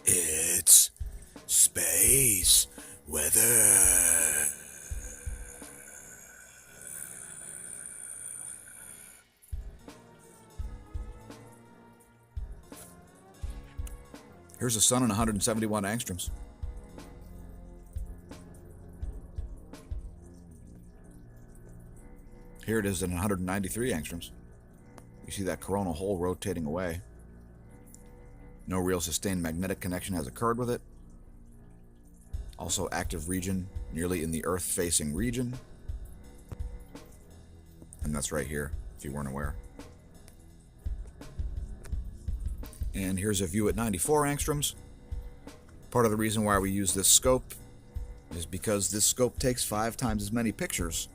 It's space weather. Here's the sun in 171 angstroms. Here it is in 193 angstroms. You see that coronal hole rotating away. No real sustained magnetic connection has occurred with it. Also active region, nearly in the Earth-facing region. And that's right here, if you weren't aware. And here's a view at 94 angstroms. Part of the reason why we use this scope is because this scope takes 5 times as many pictures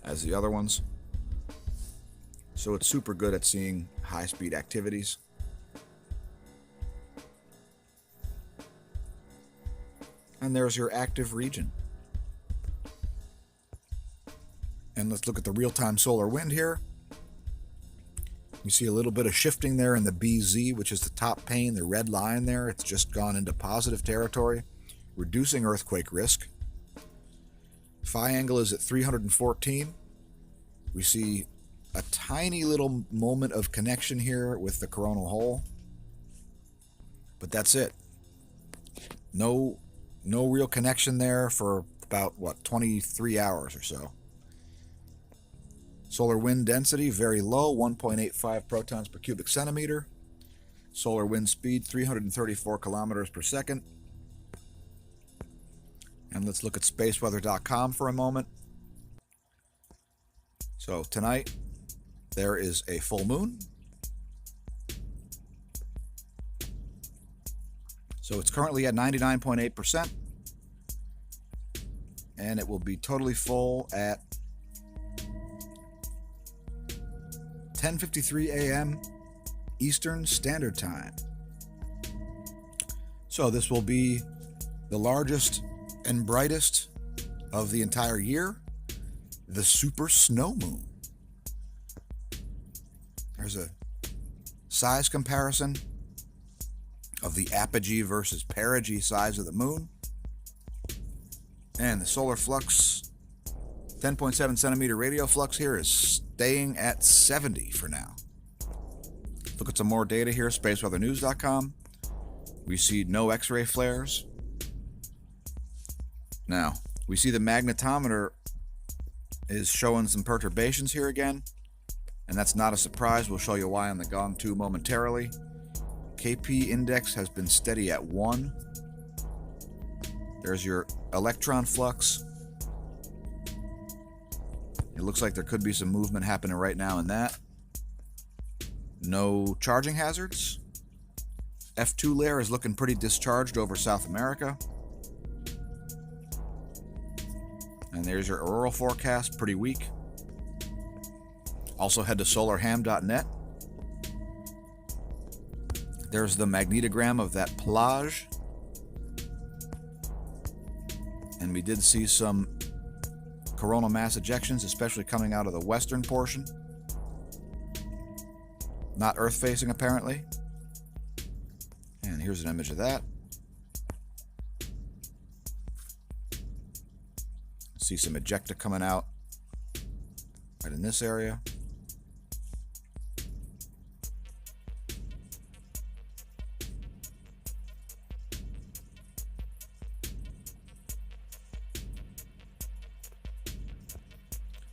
as the other ones. So it's super good at seeing high-speed activities. And there's your active region. And let's look at the real-time solar wind here. You see a little bit of shifting there in the BZ, which is the top pane, the red line there. It's just gone into positive territory, reducing earthquake risk. Phi angle is at 314. We see a tiny little moment of connection here with the coronal hole. But that's it. No real connection there for about, 23 hours or so. Solar wind density, very low, 1.85 protons per cubic centimeter. Solar wind speed, 334 kilometers per second. And let's look at spaceweather.com for a moment. So tonight, there is a full moon. So it's currently at 99.8%. And it will be totally full at 10:53 a.m. Eastern Standard Time. So this will be the largest and brightest of the entire year, the super snow moon. There's a size comparison of the apogee versus perigee size of the moon. And the solar flux, 10.7 centimeter radial flux here is staying at 70 for now. Look at some more data here, spaceweathernews.com. We see no X-ray flares. Now, we see the magnetometer is showing some perturbations here again, and that's not a surprise. We'll show you why on the Gong 2 momentarily. KP index has been steady at 1. There's your electron flux. It looks like there could be some movement happening right now in that. No charging hazards. F2 layer is looking pretty discharged over South America. And there's your auroral forecast, pretty weak. Also head to solarham.net. There's the magnetogram of that plage. And we did see some coronal mass ejections, especially coming out of the western portion. Not Earth-facing, apparently. And here's an image of that. See some ejecta coming out right in this area.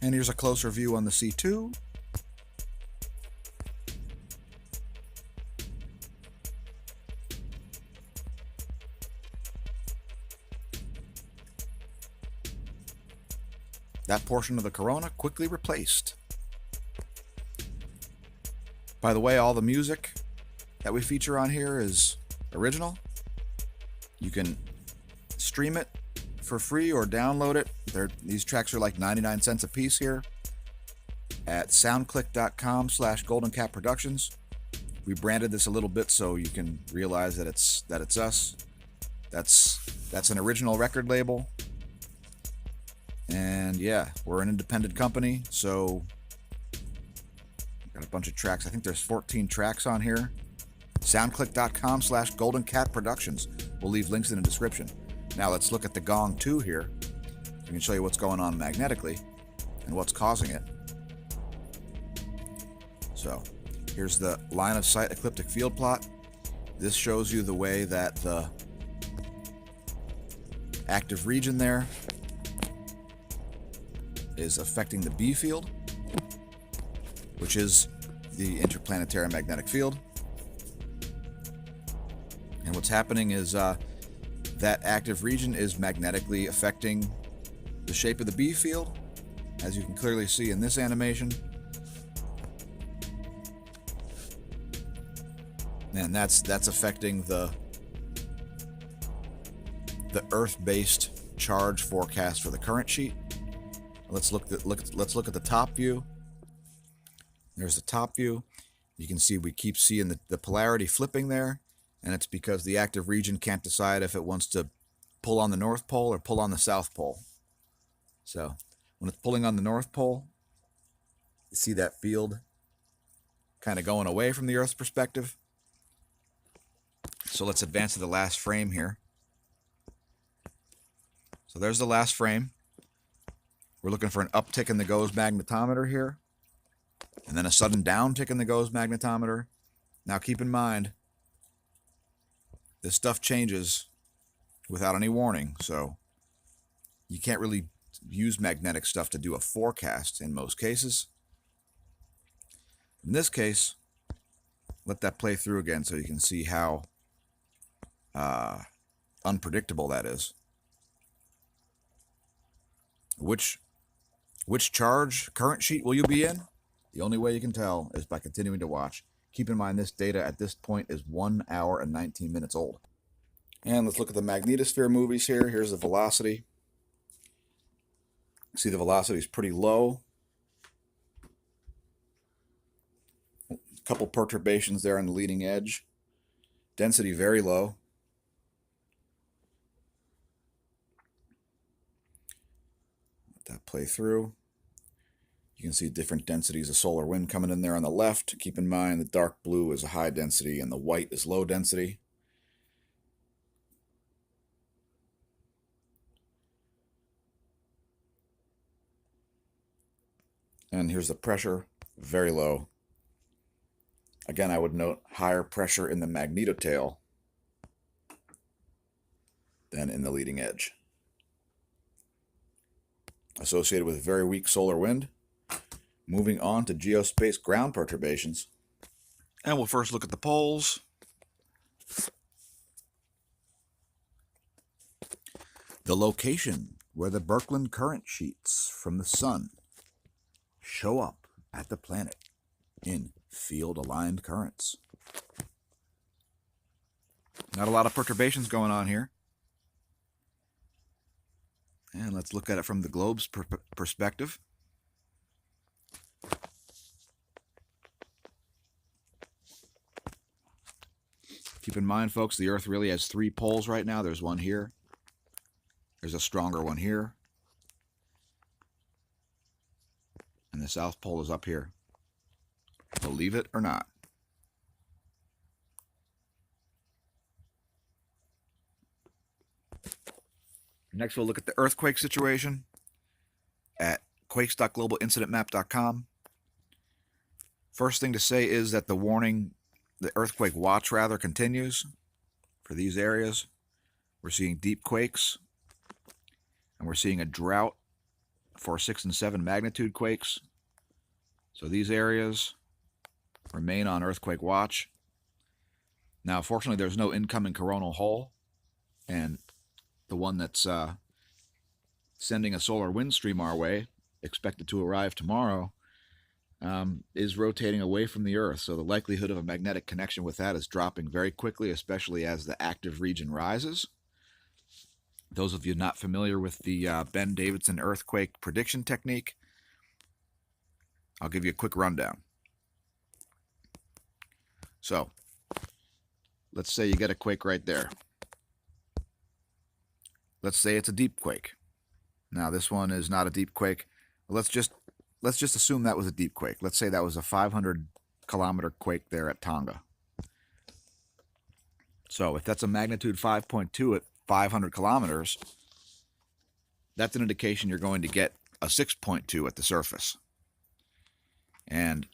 And here's a closer view on the C2. That portion of the corona quickly replaced. By the way, all the music that we feature on here is original. You can stream it for free or download it. These tracks are like 99 cents a piece here at soundclick.com/goldencapproductions. We branded this a little bit so you can realize that it's us. That's an original record label. And yeah, we're an independent company, so got a bunch of tracks. I think there's 14 tracks on here. soundclick.com/goldencatproductions. We'll leave links in the description. Now let's look at the Gong 2 here. I can show you what's going on magnetically and what's causing it. So here's the line of sight ecliptic field plot. This shows you the way that the active region there is affecting the B field, which is the interplanetary magnetic field. And what's happening is that active region is magnetically affecting the shape of the B field, as you can clearly see in this animation. And that's affecting the Earth-based charge forecast for the current sheet. Let's look at the top view. There's the top view. You can see we keep seeing the polarity flipping there, and it's because the active region can't decide if it wants to pull on the North Pole or pull on the South Pole. So when it's pulling on the North Pole, you see that field kind of going away from the Earth's perspective. So let's advance to the last frame here. So there's the last frame. We're looking for an uptick in the GOES magnetometer here, and then a sudden downtick in the GOES magnetometer. Now keep in mind, this stuff changes without any warning, so you can't really use magnetic stuff to do a forecast in most cases. In this case, let that play through again so you can see how unpredictable that is. Which charge current sheet will you be in? The only way you can tell is by continuing to watch. Keep in mind this data at this point is 1 hour and 19 minutes old. And let's look at the magnetosphere movies here. Here's the velocity. See, the velocity is pretty low. A couple perturbations there on the leading edge. Density very low. Let that play through. You can see different densities of solar wind coming in there on the left. Keep in mind the dark blue is a high density and the white is low density. And here's the pressure, very low. Again, I would note higher pressure in the magnetotail than in the leading edge. Associated with very weak solar wind. Moving on to geospace ground perturbations. And we'll first look at the poles. The location where the Birkeland current sheets from the sun show up at the planet in field-aligned currents. Not a lot of perturbations going on here. And let's look at it from the globe's perspective. Keep in mind, folks, the Earth really has 3 poles right now. There's one here. There's a stronger one here. And the South Pole is up here. Believe it or not. Next, we'll look at the earthquake situation at quakes.globalincidentmap.com. First thing to say is that the earthquake watch continues for these areas. We're seeing deep quakes, and we're seeing a drought for 6 and 7 magnitude quakes. So these areas remain on earthquake watch. Now, fortunately, there's no incoming coronal hole, and the one that's sending a solar wind stream our way, expected to arrive tomorrow, is rotating away from the Earth. So the likelihood of a magnetic connection with that is dropping very quickly, especially as the active region rises. Those of you not familiar with the Ben Davidson earthquake prediction technique, I'll give you a quick rundown. So, let's say you get a quake right there. Let's say it's a deep quake. Now, this one is not a deep quake. Let's just assume that was a deep quake. Let's say that was a 500-kilometer quake there at Tonga. So if that's a magnitude 5.2 at 500 kilometers, that's an indication you're going to get a 6.2 at the surface. And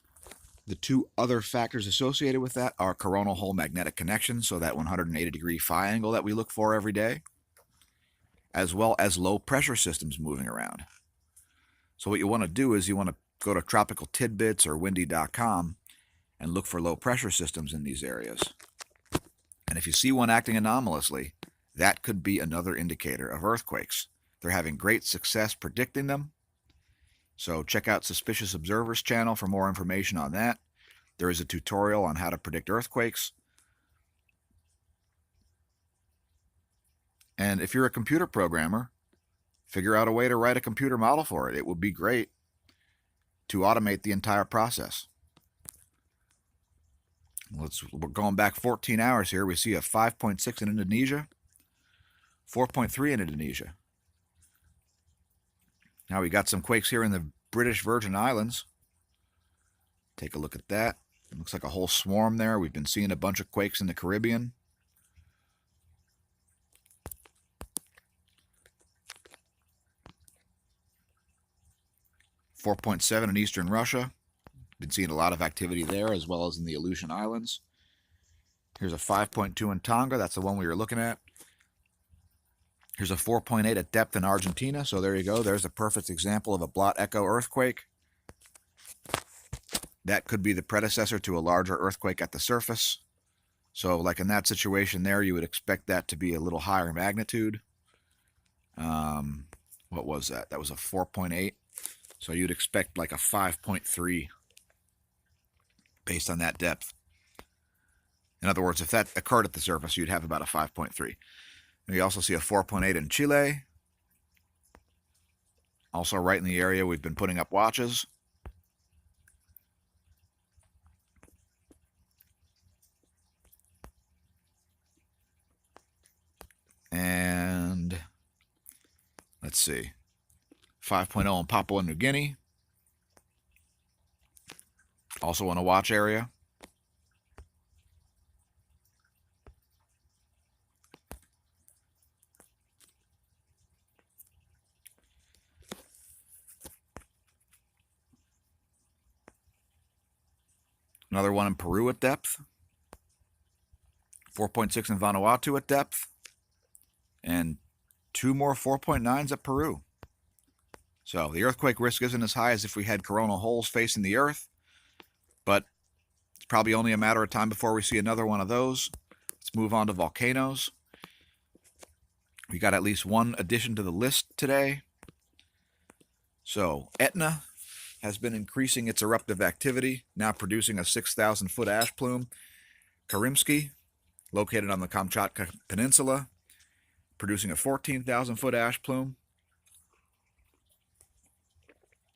the two other factors associated with that are coronal hole magnetic connection, so that 180-degree phi angle that we look for every day, as well as low pressure systems moving around. So what you want to do is you want to go to Tropical Tidbits or windy.com and look for low pressure systems in these areas. And if you see one acting anomalously, that could be another indicator of earthquakes. They're having great success predicting them. So check out Suspicious Observers channel for more information on that. There is a tutorial on how to predict earthquakes. And if you're a computer programmer, figure out a way to write a computer model for it. It would be great to automate the entire process. We're going back 14 hours here. We see a 5.6 in Indonesia, 4.3 in Indonesia. Now we got some quakes here in the British Virgin Islands. Take a look at that. It looks like a whole swarm there. We've been seeing a bunch of quakes in the Caribbean. .7 in eastern Russia. Been seeing a lot of activity there, as well as in the Aleutian Islands. Here's a 5.2 in Tonga. That's the one we were looking at. Here's a 4.8 at depth in Argentina. So there you go. There's a perfect example of a blot echo earthquake. That could be the predecessor to a larger earthquake at the surface. So like in that situation there, you would expect that to be a little higher magnitude. What was that? That was a 4.8. So you'd expect like a 5.3 based on that depth. In other words, if that occurred at the surface, you'd have about a 5.3. We also see a 4.8 in Chile. Also right in the area we've been putting up watches. And let's see. 5.0 in Papua New Guinea. Also in a watch area. Another one in Peru at depth. 4.6 in Vanuatu at depth. And two more 4.9s at Peru. So the earthquake risk isn't as high as if we had coronal holes facing the Earth, but it's probably only a matter of time before we see another one of those. Let's move on to volcanoes. We got at least one addition to the list today. So Etna has been increasing its eruptive activity, now producing a 6,000-foot ash plume. Karimsky, located on the Kamchatka Peninsula, producing a 14,000-foot ash plume.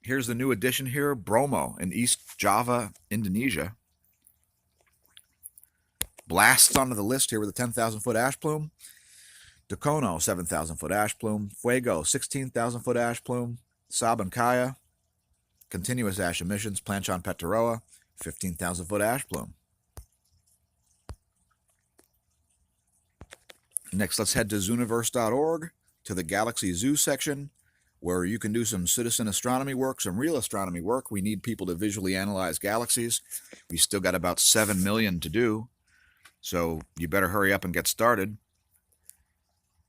Here's the new addition here, Bromo in East Java, Indonesia. Blasts onto the list here with a 10,000-foot ash plume. Dakono, 7,000-foot ash plume. Fuego, 16,000-foot ash plume. Sabancaya, continuous ash emissions. Planchon Petaroa, 15,000-foot ash plume. Next, let's head to zooniverse.org, to the Galaxy Zoo section, where you can do some citizen astronomy work, some real astronomy work. We need people to visually analyze galaxies. We still got about 7 million to do, so you better hurry up and get started.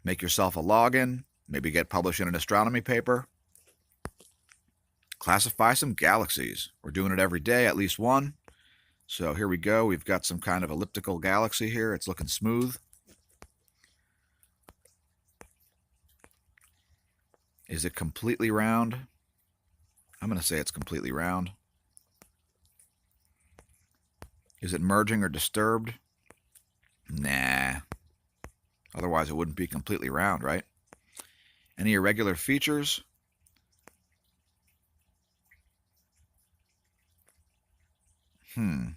Make yourself a login, maybe get published in an astronomy paper. Classify some galaxies. We're doing it every day, at least one. So here we go. We've got some kind of elliptical galaxy here. It's looking smooth. Is it completely round? I'm going to say it's completely round. Is it merging or disturbed? Nah. Otherwise it wouldn't be completely round, right? Any irregular features? Is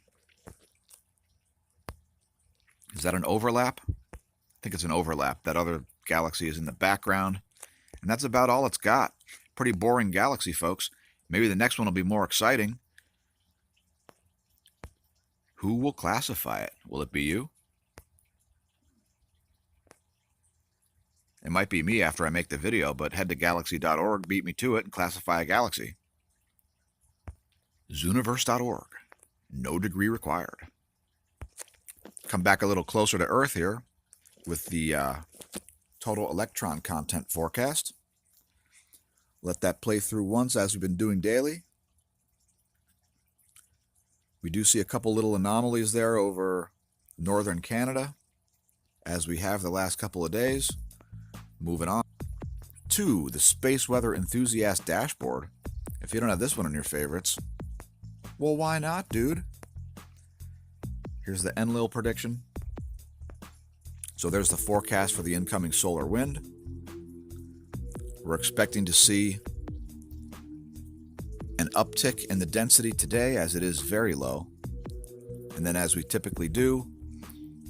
that an overlap? I think it's an overlap. That other galaxy is in the background. And that's about all it's got. Pretty boring galaxy, folks. Maybe the next one will be more exciting. Who will classify it? Will it be you? It might be me after I make the video, but head to galaxy.org, beat me to it, and classify a galaxy. Zooniverse.org. No degree required. Come back a little closer to Earth here with the total electron content forecast. Let that play through once, as we've been doing daily. We do see a couple little anomalies there over northern Canada, as we have the last couple of days. Moving on to the Space Weather Enthusiast dashboard. If you don't have this one in your favorites, well, why not, dude? Here's the Enlil prediction. So there's the forecast for the incoming solar wind. We're expecting to see an uptick in the density today, as it is very low. And then, as we typically do,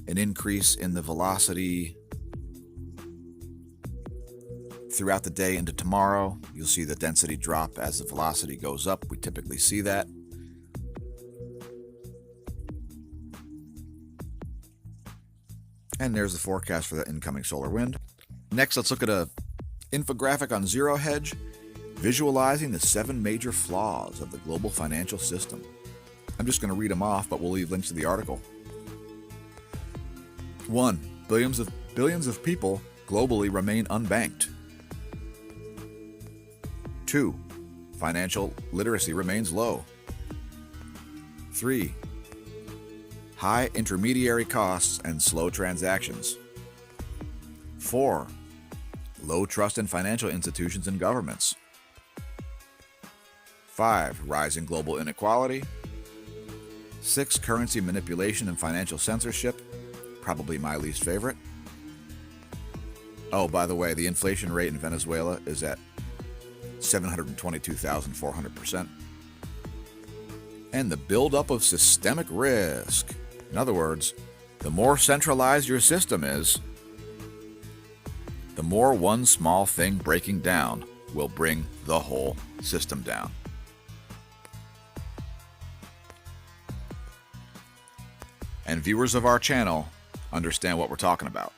an increase in the velocity throughout the day into tomorrow. You'll see the density drop as the velocity goes up. We typically see that. And there's the forecast for the incoming solar wind. Next, let's look at an infographic on Zero Hedge, visualizing the 7 major flaws of the global financial system. I'm just going to read them off, but we'll leave links to the article. 1. Billions of people globally remain unbanked. 2. Financial literacy remains low. 3. High intermediary costs and slow transactions. 4. Low trust in financial institutions and governments. 5. Rising global inequality. 6. Currency manipulation and financial censorship. Probably my least favorite. Oh, by the way, the inflation rate in Venezuela is at 722,400%. And the buildup of systemic risk. In other words, the more centralized your system is, the more one small thing breaking down will bring the whole system down. And viewers of our channel understand what we're talking about.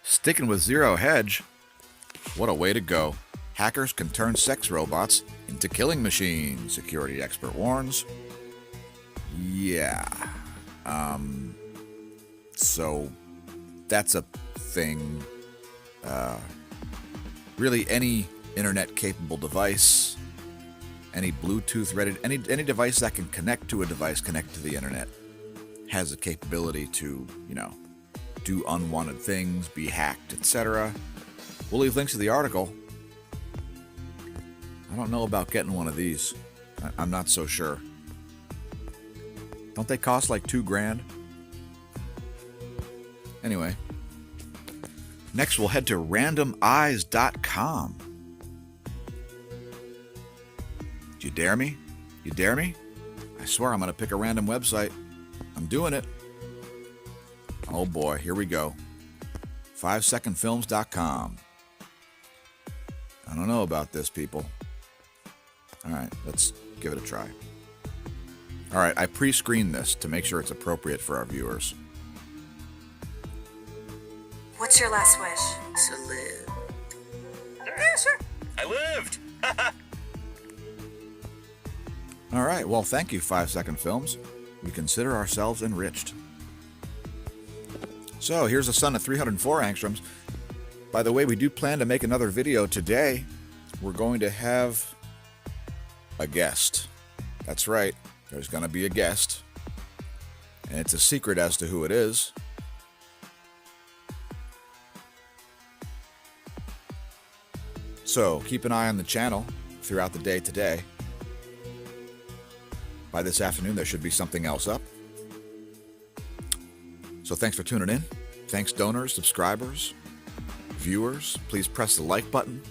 Sticking with Zero Hedge, what a way to go. Hackers can turn sex robots into killing machines, security expert warns. Yeah. So that's a thing. Really, any internet-capable device, any Bluetooth-ready, any device that can connect to a device connected to the internet has the capability to, do unwanted things, be hacked, etc. We'll leave links to the article. I don't know about getting one of these. I'm not so sure. Don't they cost like $2,000? Anyway. Next, we'll head to randomeyes.com. Do you dare me? You dare me? I swear I'm going to pick a random website. I'm doing it. Oh boy, here we go. 5secondfilms.com. I don't know about this, people. All right, let's give it a try. All right, I pre-screened this to make sure it's appropriate for our viewers. What's your last wish? To live. Yeah, sure. I lived. All right, well, thank you, 5 Second Films. We consider ourselves enriched. So here's the sun at 304 angstroms. By the way, we do plan to make another video today. We're going to have a guest. That's right, there's going to be a guest. And it's a secret as to who it is. So keep an eye on the channel throughout the day today. By this afternoon, there should be something else up. So thanks for tuning in. Thanks, donors, subscribers, viewers. Please press the like button.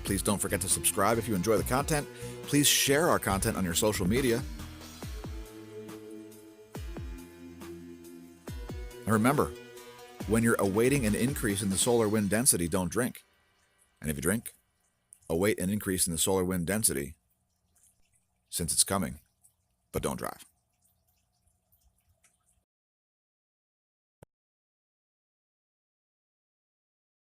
Please don't forget to subscribe if you enjoy the content. Please share our content on your social media. And remember, when you're awaiting an increase in the solar wind density, don't drink. And if you drink, await an increase in the solar wind density since it's coming, but don't drive.